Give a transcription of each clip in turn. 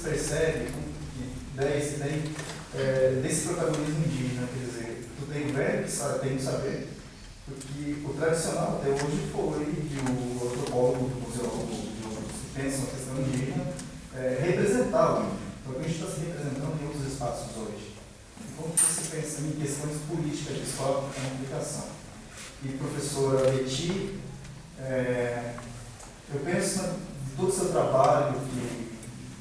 percebe desse protagonismo indígena? Quer dizer, tu tem velho que tem que saber, porque o tradicional até hoje foi que o antropólogo, o museólogo, que pensam a questão indígena, representar o índio. Então, a gente está se representando em outros espaços hoje. E como você pensa em questões políticas de escola com comunicação? E professora Leti, eu penso em todo o seu trabalho, que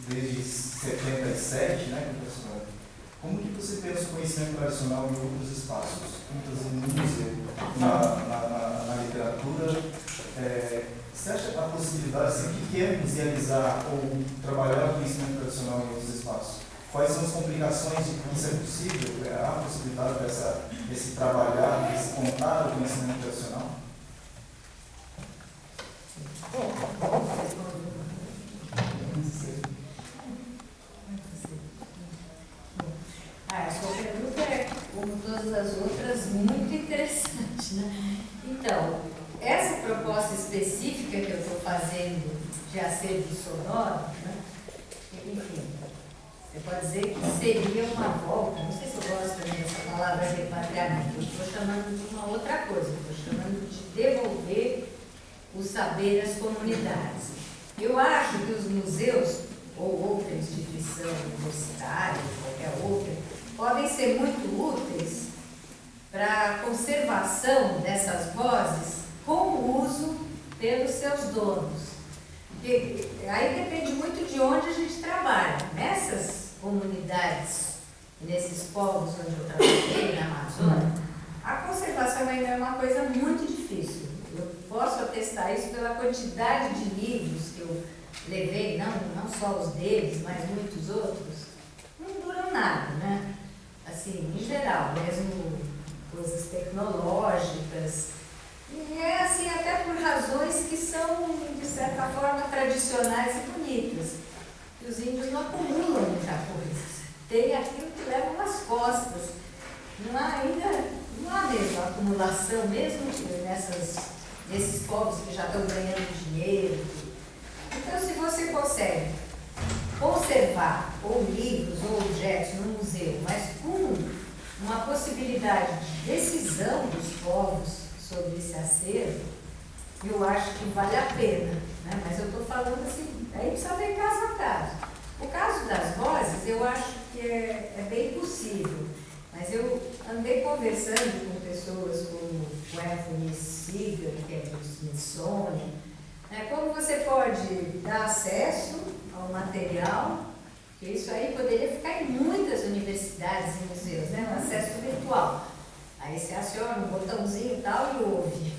desde 77, né, professora? Como que você pensa o conhecimento tradicional em outros espaços, muitas no museu, na literatura? Você acha a possibilidade, assim, que quer musealizar ou trabalhar o conhecimento tradicional em outros espaços? Quais são as complicações de que isso é possível? Há a possibilidade desse trabalhar, desse contar o conhecimento tradicional? A sua pergunta é, como todas as outras, muito interessante, né? Então, essa proposta específica que eu estou fazendo de acervo sonoro, né? Enfim, você pode dizer que seria uma volta, não sei se eu gosto também dessa palavra repatriamento, eu estou chamando de uma outra coisa, eu estou chamando de devolver o saber às comunidades. Eu acho que os museus, ou outra instituição universitária, qualquer outra, podem ser muito úteis para a conservação dessas vozes com uso pelos seus donos. Porque aí depende muito de onde a gente trabalha. Nessas comunidades, nesses povos onde eu trabalhei, na Amazônia, a conservação ainda é uma coisa muito difícil. Eu posso atestar isso pela quantidade de livros que eu levei, não só os deles, mas muitos outros, não duram nada, né? Assim, em geral, mesmo coisas tecnológicas, e é assim até por razões que são, de certa forma, tradicionais e bonitas. E os índios não acumulam muita coisa, tem aquilo que leva nas costas. Não há mesmo acumulação, mesmo nesses povos que já estão ganhando dinheiro. Então, se você consegue conservar ou livros ou objetos no museu, mas com uma possibilidade de decisão dos povos sobre esse acervo, eu acho que vale a pena, né? Mas eu estou falando assim, aí precisa ver caso a caso. O caso das vozes, eu acho que é bem possível, mas eu andei conversando com pessoas como o Anthony Seeger, que é do Smithsonian, né? Como você pode dar acesso ao material, porque isso aí poderia ficar em muitas universidades e museus, né? O acesso virtual. Aí você aciona um botãozinho e tal e ouve.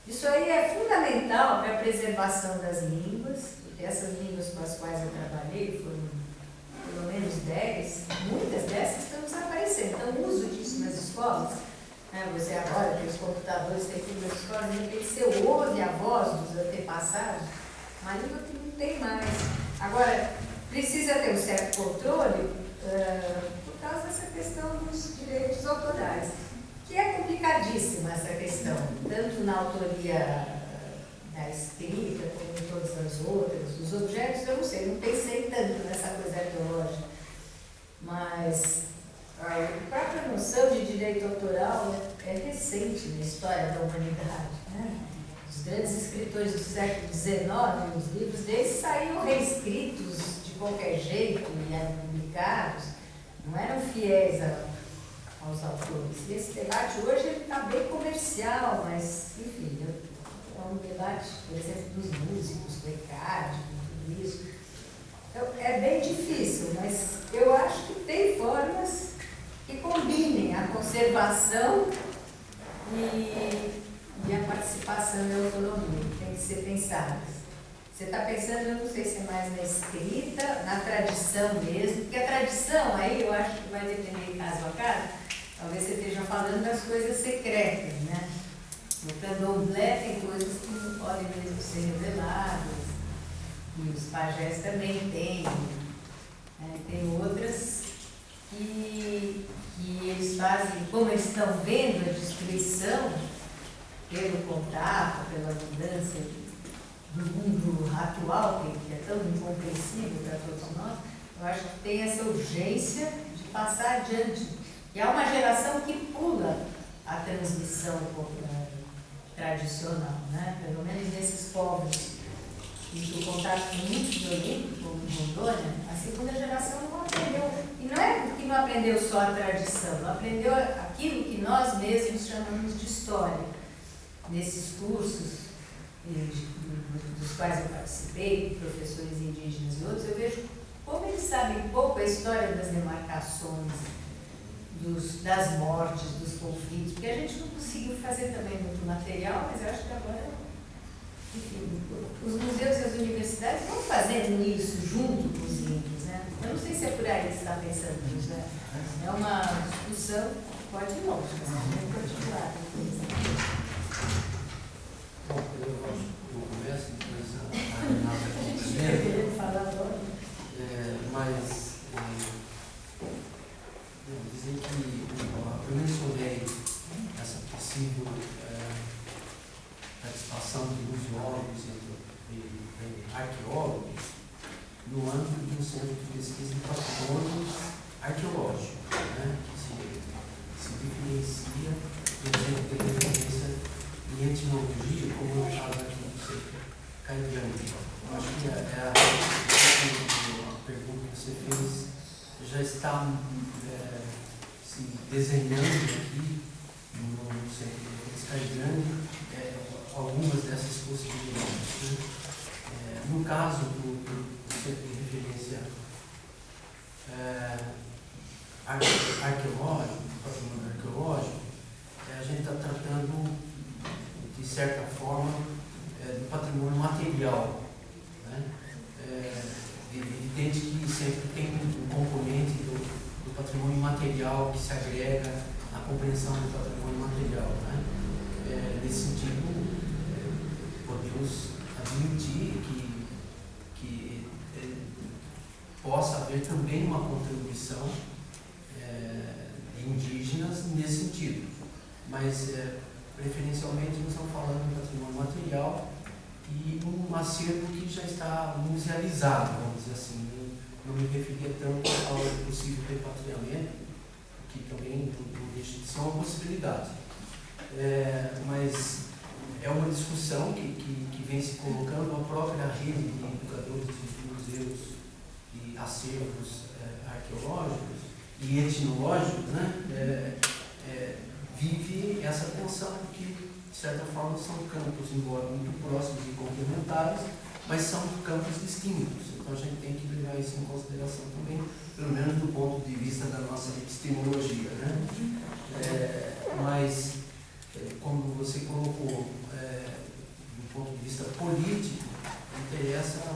Isso aí é fundamental para a preservação das línguas, porque essas línguas com as quais eu trabalhei foram pelo menos 10, muitas dessas estão desaparecendo. Então, o uso disso nas escolas, né? Você agora tem os computadores, tem tudo nas escolas, de repente você ouve a voz dos antepassados, uma língua que não tem mais. Agora, precisa ter um certo controle por causa dessa questão dos direitos autorais, que é complicadíssima essa questão, tanto na autoria da escrita como em todas as outras. Os objetos, eu não sei, não pensei tanto nessa coisa arqueológica, mas a própria noção de direito autoral é recente na história da humanidade, né? Os grandes escritores do século XIX, os livros deles saíram reescritos de qualquer jeito e eram publicados, não eram fiéis aos autores. E esse debate hoje está bem comercial, mas, enfim, é um debate, por exemplo, dos músicos, do ECAD, tudo isso. Então, é bem difícil, mas eu acho que tem formas que combinem a conservação e a participação e a autonomia, que tem que ser pensadas. Você está pensando, eu não sei se é mais na escrita, na tradição mesmo, porque a tradição aí eu acho que vai depender caso a caso. Talvez você esteja falando das coisas secretas, né? No candomblé tem coisas que não podem mesmo ser reveladas, e os pajés também têm, né? Tem outras que eles fazem, como eles estão vendo a destruição pelo contato, pela mudança do mundo atual, que é tão incompreensível para todos nós, Eu acho que tem essa urgência de passar adiante. E há uma geração que pula a transmissão tradicional, né? Pelo menos nesses povos que o contato muito violento, como Rondônia, a segunda geração não aprendeu. E não é porque não aprendeu só a tradição, não aprendeu aquilo que nós mesmos chamamos de história. Nesses cursos dos quais eu participei, professores indígenas e outros, eu vejo como eles sabem pouco a história das demarcações, das mortes, dos conflitos, porque a gente não conseguiu fazer também muito material, mas eu acho que agora, enfim, os museus e as universidades vão fazendo isso junto com os índios, né? Eu não sei se é por aí que você está pensando, né? É uma discussão que pode ir longe, mas vamos continuar. Bom, eu acho que eu começo, depois a Renata complementa. Falar agora. Mas dizer que eu mencionei essa possível participação de museólogos e arqueólogos no âmbito de um centro de pesquisa de patrimônio arqueológico, né, que se diferencia do centro de referência em etnologia, como eu estava aqui no centro Caivani. Eu acho que a pergunta que você fez já está se desenhando aqui no centro de Caivani, algumas dessas possibilidades. Né? No caso do centro de referência arqueológico, patrimônio arqueológico, a gente está tratando, de certa forma, do patrimônio material. Né? Evidente que sempre tem um componente do patrimônio material que se agrega à compreensão do patrimônio material. Né? Nesse sentido, podemos admitir que possa haver também uma contribuição de indígenas nesse sentido, mas preferencialmente nós estamos falando do patrimônio material e um acervo que já está musealizado, vamos dizer assim. Eu não me referia tanto ao possível repatriamento, que também não deixa de ser uma possibilidade. Mas é uma discussão que vem se colocando a própria rede de educadores de museus e acervos arqueológicos e etnológicos, né? Vive essa tensão que, de certa forma, são campos, embora muito próximos e complementares, mas são campos distintos. Então a gente tem que levar isso em consideração também, pelo menos do ponto de vista da nossa epistemologia. Né? Mas, como você colocou, do ponto de vista político, interessa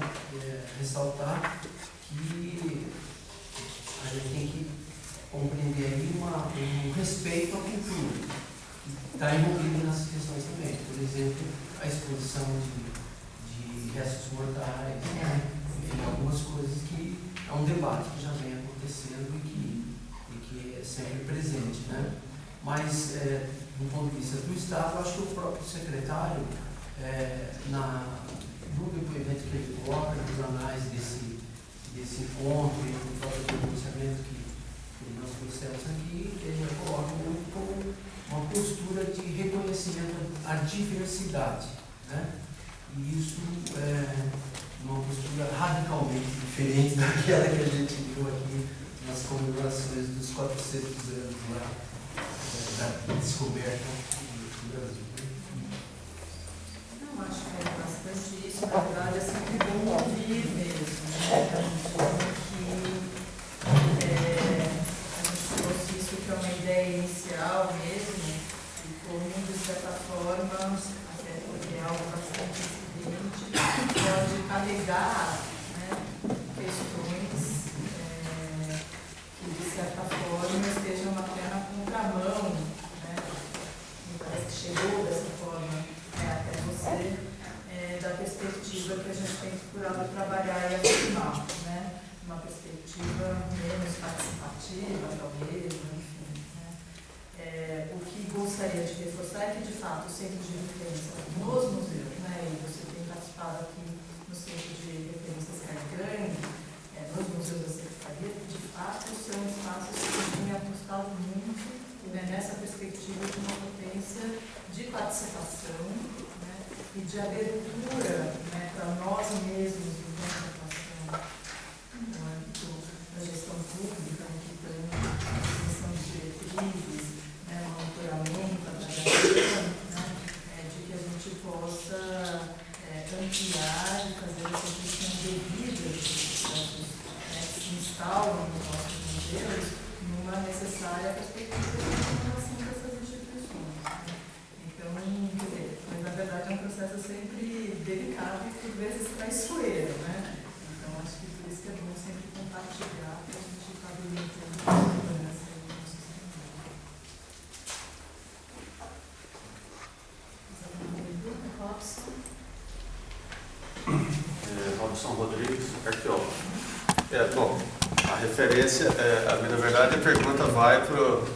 ressaltar que a gente tem que compreender aí um respeito à cultura, que está envolvido nessas questões também. Por exemplo, a exposição de restos mortais, né? Enfim, algumas coisas que é um debate que já vem acontecendo e que é sempre presente. Né? Mas, do ponto de vista do Estado, acho que o próprio secretário, no depoimento que ele coloca, nos anais desse encontro e do próprio pronunciamento que nós trouxemos aqui, ele coloca muito como uma postura de reconhecimento à diversidade. Né? E isso é uma postura radicalmente diferente daquela que a gente viu aqui nas comemorações dos 400 anos lá, da descoberta do Brasil. Eu acho que é bastante isso. Na verdade, é sempre bom ouvir mesmo. Né? Isso que é uma ideia inicial mesmo, e como, de certa forma, até porque é algo bastante incidente, pode carregar, né, questões que, de certa forma, estejam até na contramão, né, me parece que chegou dessa forma até você, da perspectiva que a gente tem procurado trabalhar e afirmar, né? Uma perspectiva menos participativa, talvez, enfim. Né? O que gostaria de reforçar é que, de fato, o centro de referência nos museus, né? E você tem participado aqui no centro de referência Sky Grande, nos museus da perspectiva de uma potência de participação, né, e de abertura, né, para nós mesmos vivendo a atuação no âmbito da gestão pública, que tem a definição de diretrizes, né, monitoramento, avaliação, né, de que a gente possa ampliar e fazer essa gestão devida dos processos, né, que se instalam nos nossos museus numa necessária perspectiva de transformação dessas instituições. Né. Então, quer dizer, mas na verdade é um processo sempre delicado e por vezes traiçoeiro, né? Então acho que por isso que é bom sempre compartilhar para a gente estar orientando a segurança do nosso sistema. Robson Rodrigues, arqueólogo. Bom, a referência, na verdade a pergunta vai para o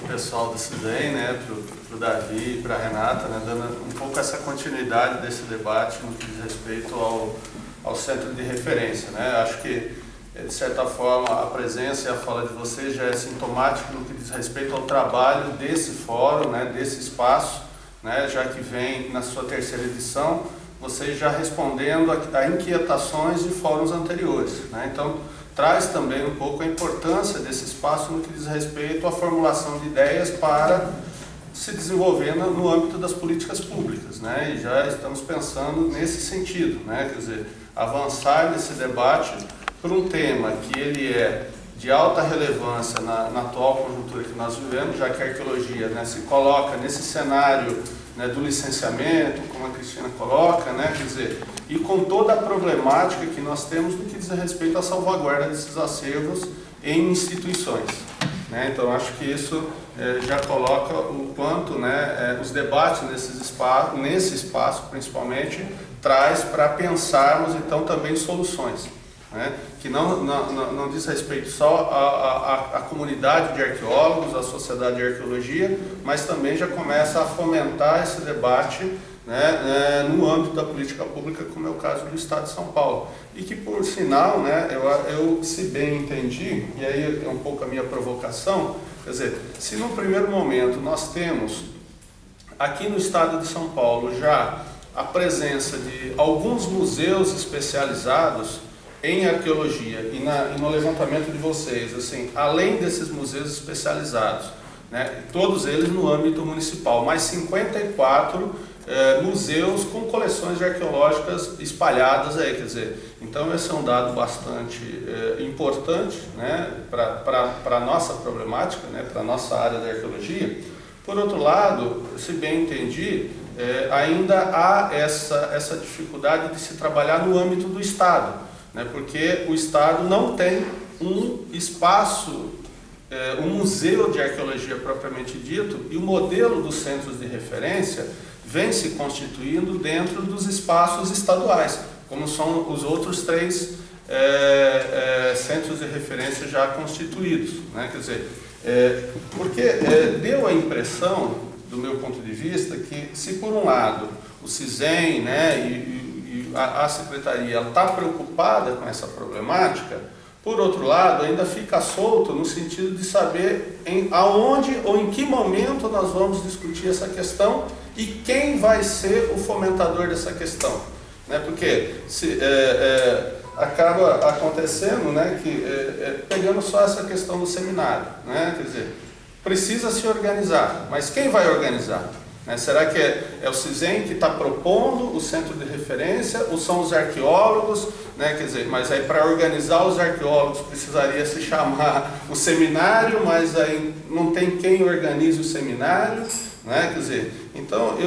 pessoal do CISEM, né, para o Davi e para a Renata, né, dando um pouco essa continuidade desse debate no que diz respeito ao centro de referência. Né? Acho que, de certa forma, a presença e a fala de vocês já é sintomática no que diz respeito ao trabalho desse fórum, né, desse espaço, né, já que vem na sua terceira edição, vocês já respondendo a inquietações de fóruns anteriores. Né? Então, traz também um pouco a importância desse espaço no que diz respeito à formulação de ideias para se desenvolver no âmbito das políticas públicas. Né? E já estamos pensando nesse sentido, né? Quer dizer, avançar nesse debate por um tema que ele é de alta relevância na atual conjuntura que nós vivemos, já que a arqueologia, né, se coloca nesse cenário, né, do licenciamento, como a Cristina coloca, né, quer dizer, e com toda a problemática que nós temos no que diz respeito à salvaguarda desses acervos em instituições. Né? Então, acho que isso já coloca o quanto, né, os debates nesse espaço, principalmente, traz para pensarmos, então, também soluções. Né? Que não diz respeito só à comunidade de arqueólogos, à sociedade de arqueologia, mas também já começa a fomentar esse debate, né, no âmbito da política pública, como é o caso do Estado de São Paulo. E que, por sinal, né, eu se bem entendi, e aí é um pouco a minha provocação, quer dizer, se no primeiro momento nós temos aqui no Estado de São Paulo já a presença de alguns museus especializados em arqueologia e no levantamento de vocês, assim, além desses museus especializados, né, todos eles no âmbito municipal, mais 54 museus com coleções arqueológicas espalhadas aí, quer dizer, então esse é um dado bastante importante, né, para a nossa problemática, né, para a nossa área da arqueologia. Por outro lado, se bem entendi, ainda há essa dificuldade de se trabalhar no âmbito do Estado, né, porque o Estado não tem um espaço, um museu de arqueologia propriamente dito, e o modelo dos centros de referência vem se constituindo dentro dos espaços estaduais, como são os outros 3 centros de referência já constituídos. Né? Quer dizer, porque deu a impressão, do meu ponto de vista, que se por um lado o CISEM, né, e a Secretaria está preocupada com essa problemática, por outro lado, ainda fica solto no sentido de saber aonde ou em que momento nós vamos discutir essa questão e quem vai ser o fomentador dessa questão. Né? Porque acaba acontecendo, né, que, pegando só essa questão do seminário, né? Quer dizer, precisa se organizar, mas quem vai organizar? Né? Será que é o CISEM que está propondo o centro de referência ou são os arqueólogos? Né? Quer dizer, mas aí para organizar os arqueólogos precisaria se chamar o seminário, mas aí não tem quem organize o seminário. Né? Quer dizer, então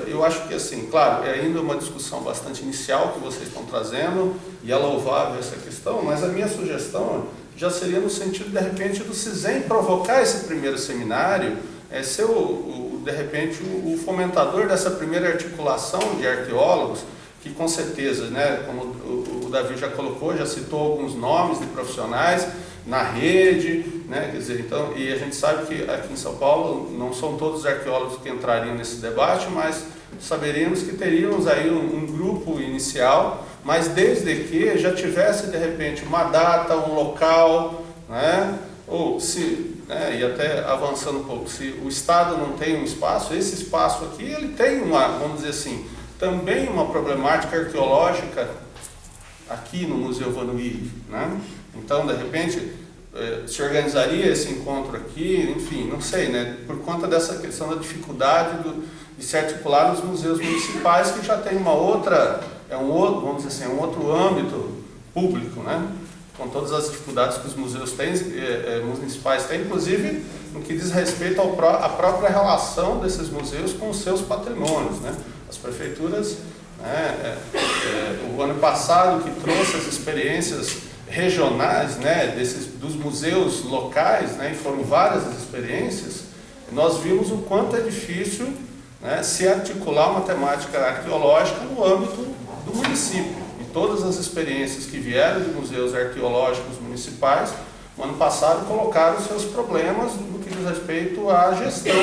eu acho que, assim, claro, é ainda uma discussão bastante inicial que vocês estão trazendo e é louvável essa questão, mas a minha sugestão já seria no sentido, de repente, do CISEM provocar esse primeiro seminário, ser de repente o fomentador dessa primeira articulação de arqueólogos, que com certeza, né, como o Davi já colocou, já citou alguns nomes de profissionais na rede, né, quer dizer, então, e a gente sabe que aqui em São Paulo não são todos os arqueólogos que entrariam nesse debate, mas saberíamos que teríamos aí um grupo inicial, mas desde que já tivesse de repente uma data, um local, né, ou se né, e até avançando um pouco, se o Estado não tem um espaço, esse espaço aqui, ele tem uma, vamos dizer assim, também uma problemática arqueológica aqui no Museu Vanuí, né? Então, de repente, se organizaria esse encontro aqui, enfim, não sei, né? Por conta dessa questão da dificuldade de se articular nos museus municipais, que já tem uma outra, vamos dizer assim, um outro âmbito público, né? Com todas as dificuldades que os museus municipais têm, inclusive no que diz respeito à própria relação desses museus com os seus patrimônios, né? As prefeituras, né, o ano passado, que trouxe as experiências regionais, né, dos museus locais, né, e foram várias as experiências, nós vimos o quanto é difícil, né, se articular uma temática arqueológica no âmbito do município. E todas as experiências que vieram de museus arqueológicos municipais, no ano passado, colocaram seus problemas no que diz respeito à gestão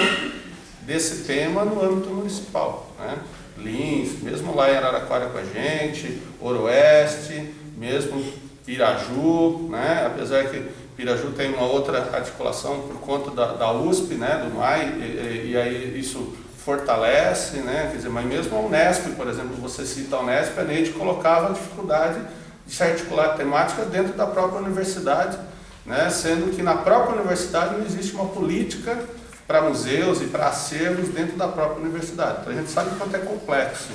desse tema no âmbito municipal, né? Lins, mesmo lá em Araraquara com a gente, Oroeste, mesmo Piraju, né? Apesar que Piraju tem uma outra articulação por conta da USP, né? Do MAI, e aí isso fortalece, né? Quer dizer, mas mesmo a Unesp, por exemplo, você cita a Unesp, a Neide colocava a dificuldade de se articular a temática dentro da própria universidade, né? Sendo que na própria universidade não existe uma política para museus e para acervos dentro da própria universidade. Então a gente sabe quanto é complexo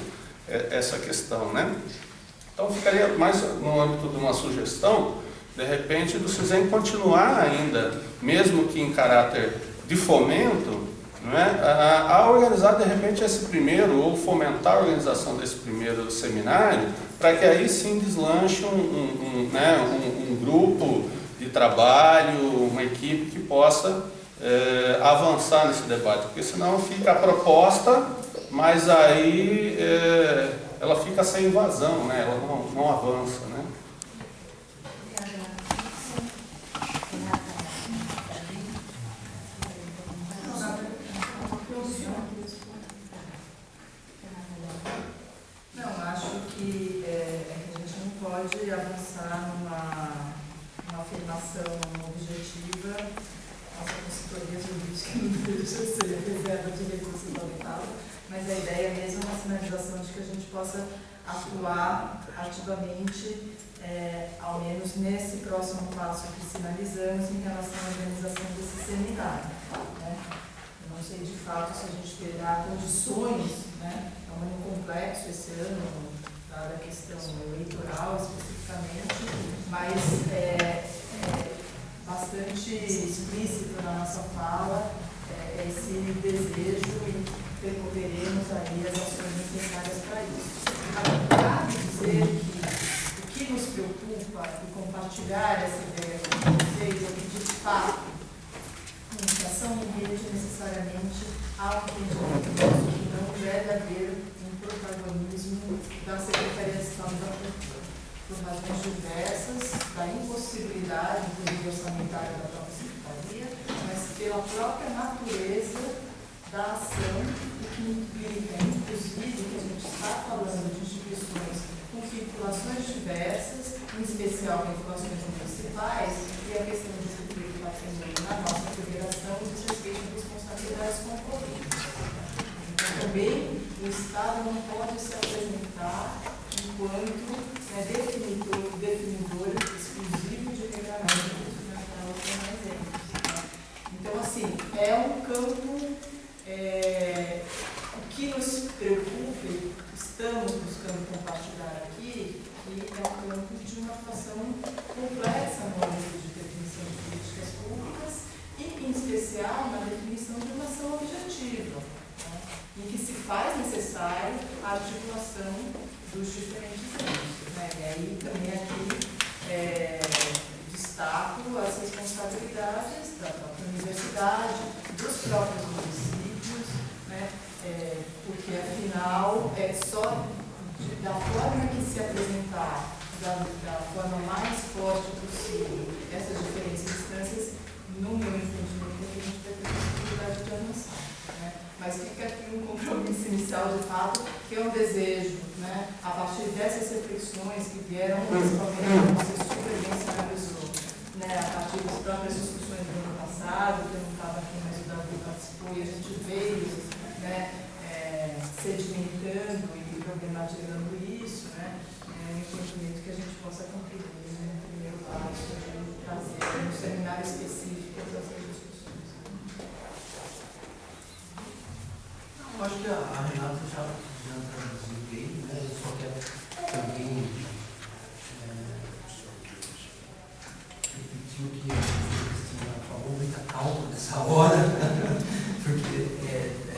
essa questão, né? Então ficaria mais no âmbito de uma sugestão, de repente, do CISEM continuar ainda, mesmo que em caráter de fomento, né, a organizar de repente esse primeiro, ou fomentar a organização desse primeiro seminário, para que aí sim deslanche um grupo de trabalho, uma equipe que possa avançar nesse debate, porque senão fica a proposta, mas aí ela fica sem invasão, né? Ela não avança, né? Não, acho que a gente não pode avançar numa afirmação objetiva. Nossa consultoria jurídica não deixa ser reserva de recursos aumentados, mas a ideia mesmo é uma sinalização de que a gente possa atuar ativamente, ao menos nesse próximo passo que sinalizamos em relação à organização desse seminário, né? Eu não sei de fato se a gente terá condições, né? É um ano complexo esse ano, dada a questão eleitoral especificamente, mas bastante explícito na nossa fala esse desejo e percorreremos aí as ações necessárias para isso. Agora, cabe dizer que o que nos preocupa e compartilhar essa ideia com vocês é que, de fato, comunicação em rede necessariamente há um entendimento que não deve haver um protagonismo da Secretaria de Estado da Cultura, por razões diversas, da impossibilidade, inclusive orçamentária da própria Secretaria, mas pela própria natureza da ação, e que implica, inclusive, que a gente está falando de instituições com vinculações diversas, em especial vinculações municipais, e a questão de distribuir o patrimônio na nossa federação diz respeito a responsabilidades concorrentes. Então, também, o Estado não pode se apresentar enquanto definidor exclusivo de regulamentos, então, assim, é um campo, o que nos preocupa, estamos buscando compartilhar aqui, que é um campo de uma atuação complexa no âmbito de definição de políticas públicas e, em especial, na definição de uma ação objetiva, né, em que se faz necessário a articulação dos diferentes âmbitos, né? E aí também aqui destaco as responsabilidades da própria universidade, dos próprios municípios, né? Porque afinal é só da forma que se apresentar da forma mais forte possível essas diferentes instâncias, no meu entendimento, é que a gente vai ter possibilidade de avançar, né? Mas fica aqui um compromisso inicial de fato, que é um desejo, né, a partir dessas reflexões que vieram principalmente, como você super bem sinalizou, né, a partir das próprias discussões do ano passado, passado, que eu não estava aqui, mas o Davi participou, e a gente veio, né, sedimentando e problematizando isso, né, é um entendimento que a gente possa contribuir no primeiro passo, fazer um seminário específico para essas discussões. Eu acho que a Renata já traduziu bem, né? Eu só quero também repetir o que a Cristina falou, muita calma nessa hora, porque é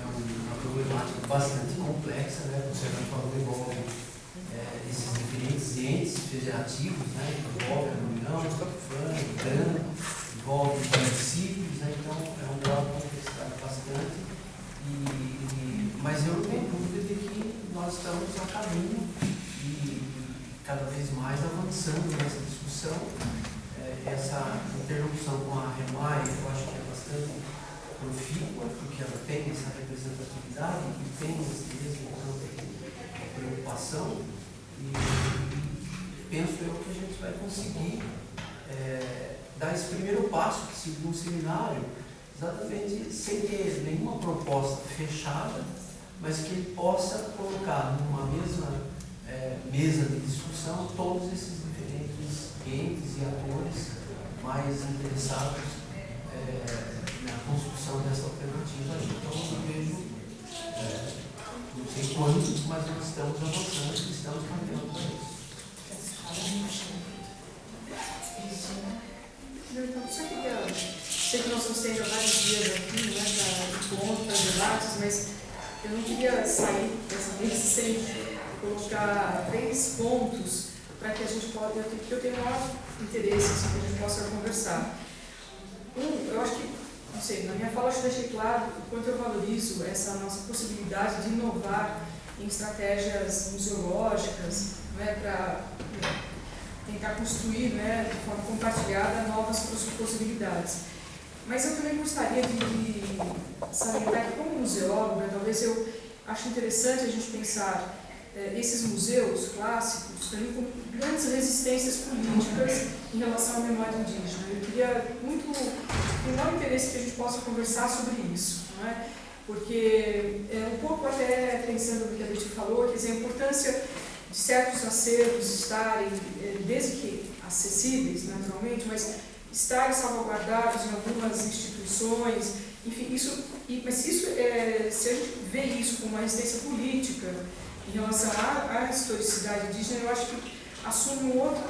uma problemática bastante complexa, né? Você já falou, envolve esses diferentes entes federativos, né? Envolve a União, o FAN, envolve os municípios, né? Então é um grau de complexidade bastante. Mas eu não tenho dúvida de que nós estamos a caminho e cada vez mais avançando nessa discussão. Essa interlocução com a REMAI, eu acho que é bastante profícua, porque ela tem essa representatividade e tem esse mesmo campo de preocupação. E penso eu que a gente vai conseguir dar esse primeiro passo, que seria um seminário, exatamente sem ter nenhuma proposta fechada, mas que ele possa colocar numa mesma mesa de discussão todos esses diferentes entes e atores mais interessados na construção dessa alternativa. Então eu vejo, não sei quantos, mas nós estamos avançando e estamos caminhando para isso. Então, só queria, sei que nós vamos ter vários dias aqui, né, para encontros, para debates, mas eu não queria sair dessa vez sem colocar 3 pontos para que a gente possa, porque eu tenho maior interesse assim, que a gente possa conversar. Eu acho que, não sei, na minha fala eu deixei claro o quanto eu valorizo essa nossa possibilidade de inovar em estratégias museológicas, né, para tentar construir, né, de forma compartilhada novas possibilidades. Mas eu também gostaria de salientar que, como museóloga, talvez eu acho interessante a gente pensar esses museus clássicos também como grandes resistências políticas em relação à memória indígena. Eu queria muito, com maior interesse que a gente possa conversar sobre isso, não é? Porque, um pouco até pensando no que a Betty falou, quer dizer, a importância de certos acervos estarem, desde que acessíveis, naturalmente, mas estarem salvaguardados em algumas instituições, enfim, mas se a gente vê isso como uma resistência política em relação à historicidade indígena, eu acho que assume um outro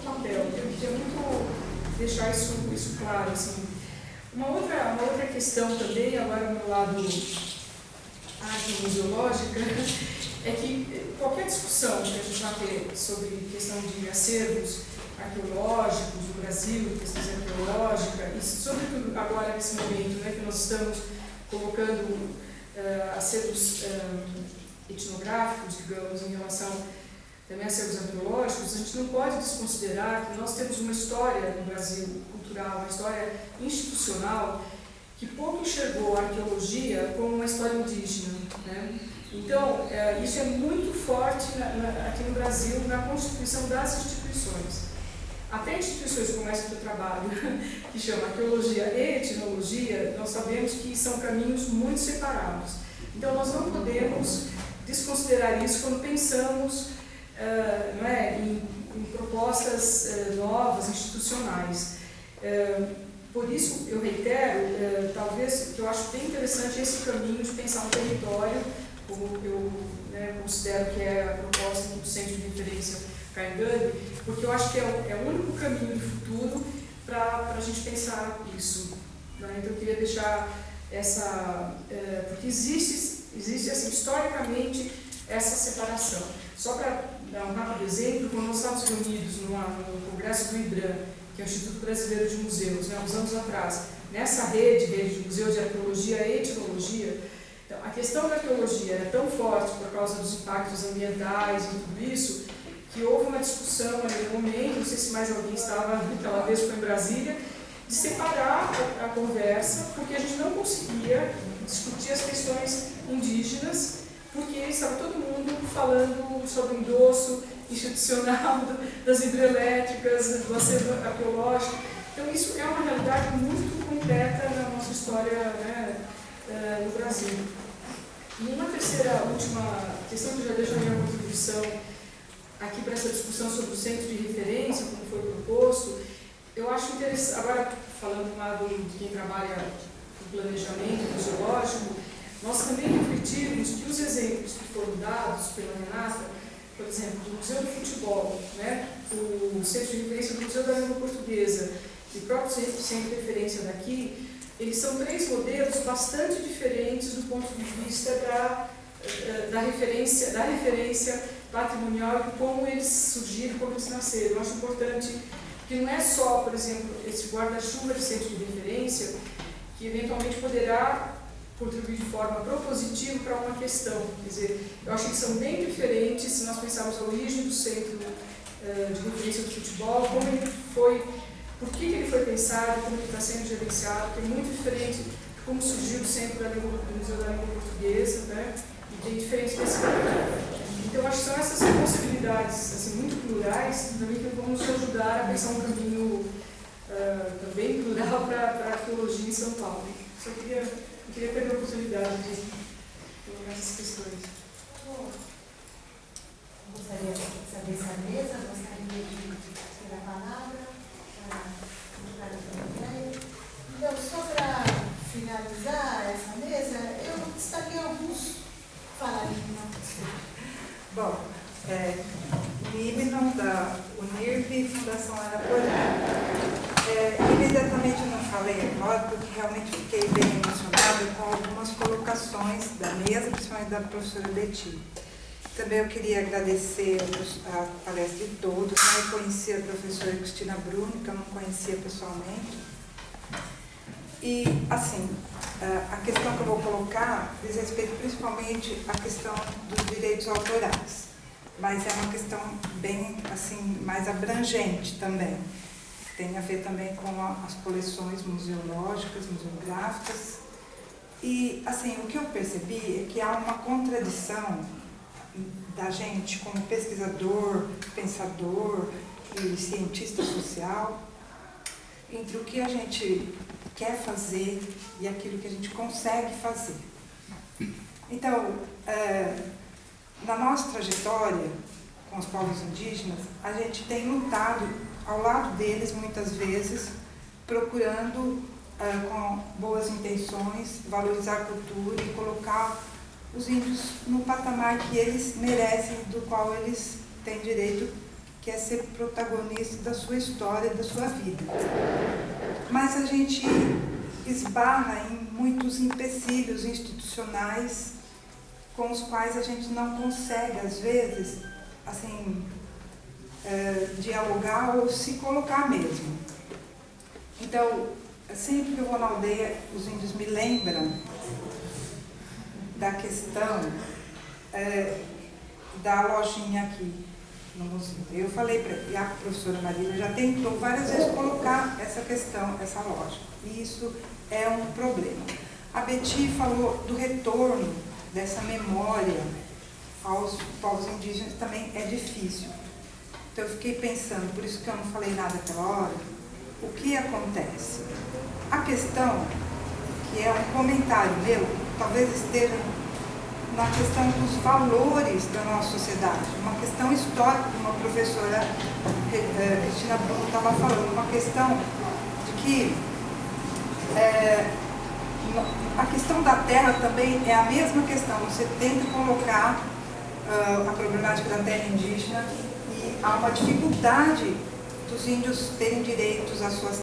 papel. Eu queria muito deixar isso claro. Assim. Uma outra questão também, agora no lado arte museológica, é que qualquer discussão que a gente vai ter sobre questão de acervos arqueológicos do Brasil, pesquisa arqueológica, e sobretudo agora nesse momento, né, que nós estamos colocando acervos etnográficos, digamos, em relação também a acervos arqueológicos, a gente não pode desconsiderar que nós temos uma história no Brasil cultural, uma história institucional, que pouco enxergou a arqueologia como uma história indígena, né? Então, isso é muito forte aqui no Brasil, na constituição das instituições. Até instituições como essa que eu trabalho, que chama arqueologia e etnologia, nós sabemos que são caminhos muito separados. Então, nós não podemos desconsiderar isso quando pensamos em propostas novas, institucionais. Por isso, eu reitero, talvez, que eu acho bem interessante esse caminho de pensar um território, como eu considero que é a proposta do Centro de Referência Caingangue, porque eu acho que é o único caminho de futuro para a gente pensar isso. Né? Então, eu queria deixar porque existe assim, historicamente essa separação. Só para dar um rápido exemplo, quando nós estávamos reunidos no Congresso do IBRAM, que é o Instituto Brasileiro de Museus, uns anos atrás, nessa rede de museus de arqueologia e etnologia, então, a questão da arqueologia era tão forte por causa dos impactos ambientais e tudo isso, que houve uma discussão ali no momento, não sei se mais alguém estava naquela vez, foi em Brasília, de separar a conversa, porque a gente não conseguia discutir as questões indígenas, porque estava todo mundo falando sobre o endosso institucional das hidrelétricas, do acervo arqueológico. Então isso é uma realidade muito concreta na nossa história, né, no Brasil. E uma terceira, última questão que eu já deixo a minha contribuição aqui para essa discussão sobre o centro de referência, como foi proposto, eu acho interessante, agora falando do lado de quem trabalha no planejamento museológico, nós também refletimos que os exemplos que foram dados pela Renata, por exemplo, do Museu do Futebol, né, o centro de referência do Museu da Língua Portuguesa e o próprio centro de referência daqui, eles são 3 modelos bastante diferentes do ponto de vista da referência patrimonial e como eles surgiram, como eles nasceram. Eu acho importante que não é só, por exemplo, esse guarda-chuva de centro de referência que eventualmente poderá contribuir de forma propositiva para uma questão. Quer dizer, eu acho que são bem diferentes se nós pensarmos a origem do centro de referência do futebol, como ele foi, por que ele foi pensado, como ele está sendo gerenciado, que é muito diferente de como surgiu o centro do Museu da Língua Portuguesa, né? E tem diferentes perspectivas. Então, acho que são essas possibilidades assim, muito plurais também que vão nos ajudar a pensar um caminho também plural para a arqueologia em São Paulo. Só queria ter a oportunidade de colocar essas questões. Gostaria de saber se a mesa gostaria de ter a palavra para mostrar a sua ideia. Então, só para finalizar essa mesa, eu destaquei alguns paradigmas. Bom, Líbano, da Unirv e Fundação Araporã. Imediatamente eu não falei agora, porque realmente fiquei bem emocionada com algumas colocações da mesa, principalmente da professora Betty. Também eu queria agradecer a palestra de todos. Eu conheci a professora Cristina Bruno, que eu não conhecia pessoalmente. E, assim, a questão que eu vou colocar diz respeito principalmente à questão dos direitos autorais, mas é uma questão bem, assim, mais abrangente também. Tem a ver também com as coleções museológicas, museográficas. E, assim, o que eu percebi é que há uma contradição da gente como pesquisador, pensador e cientista social entre o que a gente quer fazer e aquilo que a gente consegue fazer. Então, na nossa trajetória com os povos indígenas, a gente tem lutado ao lado deles, muitas vezes, procurando, com boas intenções, valorizar a cultura e colocar os índios no patamar que eles merecem, do qual eles têm direito, que é ser protagonista da sua história, da sua vida. Mas a gente esbarra em muitos empecilhos institucionais com os quais a gente não consegue, às vezes, assim, dialogar ou se colocar mesmo. Então, sempre que eu vou na aldeia, os índios me lembram da questão da lojinha aqui no museu. Eu falei para ele, a professora Marília já tentou várias vezes colocar essa questão, essa loja, e isso é um problema. A Betty falou do retorno dessa memória aos povos indígenas, também é difícil. Então eu fiquei pensando, por isso que eu não falei nada aquela hora, o que acontece? A questão, que é um comentário meu, talvez esteja na questão dos valores da nossa sociedade, uma questão histórica, como a professora Cristina Bruno estava falando, uma questão de que a questão da terra também é a mesma questão, você tenta colocar a problemática da terra indígena e há uma dificuldade dos índios terem direitos às suas